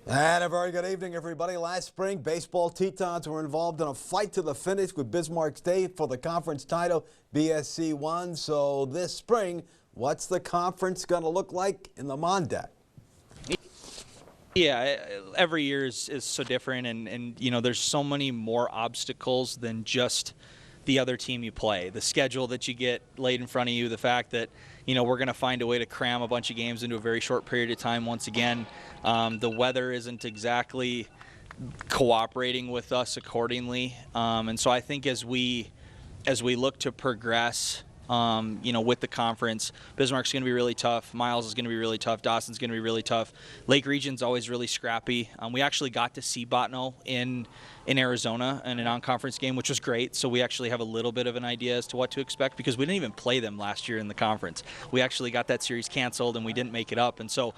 And a very good evening, everybody. Last spring, baseball Tetons were involved in a fight to the finish with Bismarck State for the conference title, BSC 1. So this spring, what's the conference going to look like in the Mondat? Yeah, every year is so different, and you know, there's so many more obstacles than just the other team you play. The schedule that you get laid in front of you, the fact that, you know, we're going to find a way to cram a bunch of games into a very short period of time once again. The weather isn't exactly cooperating with us accordingly. And so I think as we look to progress, you know, with the conference, Bismarck's going to be really tough. Miles is going to be really tough. Dawson's going to be really tough. Lake Region's always really scrappy. We actually got to see Botno in Arizona in a non-conference game, which was great. So we actually have a little bit of an idea as to what to expect because we didn't even play them last year in the conference. We actually got that series canceled and we didn't make it up. And so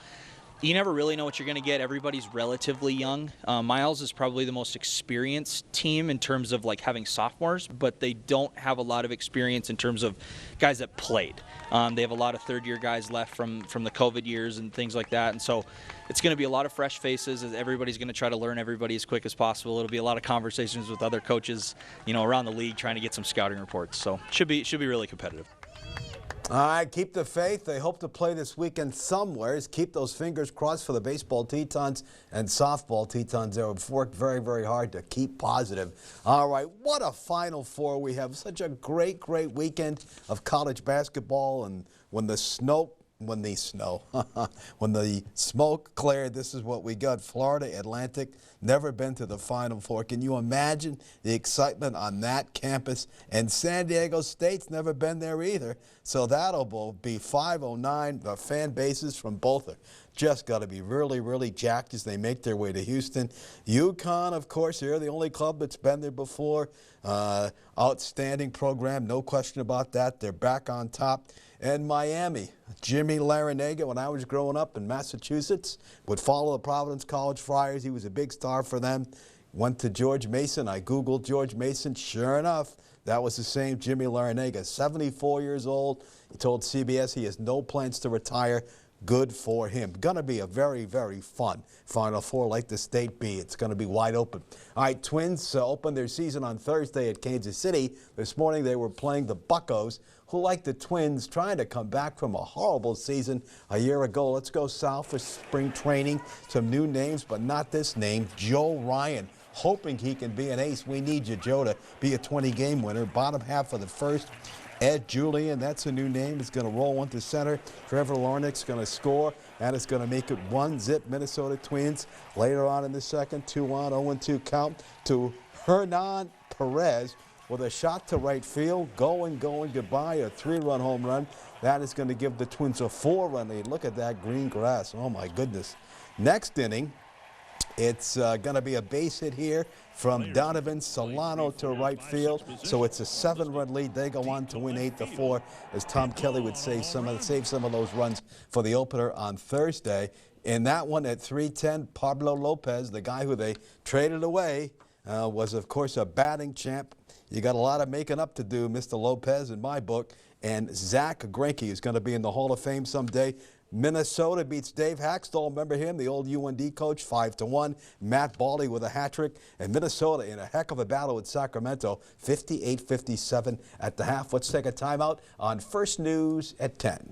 you never really know what you're going to get. Everybody's relatively young. Miles is probably the most experienced team in terms of like having sophomores, but they don't have a lot of experience in terms of guys that played. They have a lot of third-year guys left from the COVID years and things like that. And so it's going to be a lot of fresh faces as everybody's going to try to learn everybody as quick as possible. It'll be a lot of conversations with other coaches, you know, around the league trying to get some scouting reports. So should be really competitive. All right, keep the faith. They hope to play this weekend somewhere. Keep those fingers crossed for the baseball Tetons and softball Tetons. They have worked very, very hard to keep positive. All right, what a Final Four. We have such a great, great weekend of college basketball. And when the smoke cleared, this is what we got. Florida Atlantic, never been to the Final Four. Can you imagine the excitement on that campus? And San Diego State's never been there either. So that'll be 509. The fan bases from both are just got to be really, really jacked as they make their way to Houston. UConn, of course, they're the only club that's been there before. Outstanding program, no question about that. They're back on top. And Miami, Jimmy Larinaga, when I was growing up in Massachusetts, would follow the Providence College Friars. He was a big star for them. Went to George Mason. I Googled George Mason. Sure enough, that was the same Jimmy Larinaga, 74 years old. He told CBS he has no plans to retire. Good for him. Going to be a very, very fun Final Four like the State B. It's going to be wide open. All right, Twins opened their season on Thursday at Kansas City. This morning they were playing the Buccos, who, like the Twins, trying to come back from a horrible season a year ago. Let's go south for spring training. Some new names, but not this name, Joe Ryan. Hoping he can be an ace. We need you, Joe, to be a 20-game winner. Bottom half of the first. Ed Julian, that's a new name, is going to roll one to center. Trevor Lornick's going to score, and it's going to make it 1-0 Minnesota Twins. Later on in the second, 2-1, 0-2 count to Hernan Perez with a shot to right field. Going goodbye, a 3-run home run. That is going to give the Twins a 4-run lead. Look at that green grass. Oh, my goodness. Next inning, it's going to be a base hit here from Donovan Solano to right field. So it's a 7-run lead. They go on to win 8-4, as Tom Kelly would say, save some of those runs for the opener on Thursday. In that one at 3:10, Pablo Lopez, the guy who they traded away, was, of course, a batting champ. You got a lot of making up to do, Mr. Lopez, in my book. And Zach Greinke is going to be in the Hall of Fame someday. Minnesota beats Dave Haxtell. Remember him, the old UND coach, 5-1. Matt Bawley with a hat trick. And Minnesota in a heck of a battle with Sacramento, 58-57 at the half. Let's take a timeout on First News at 10.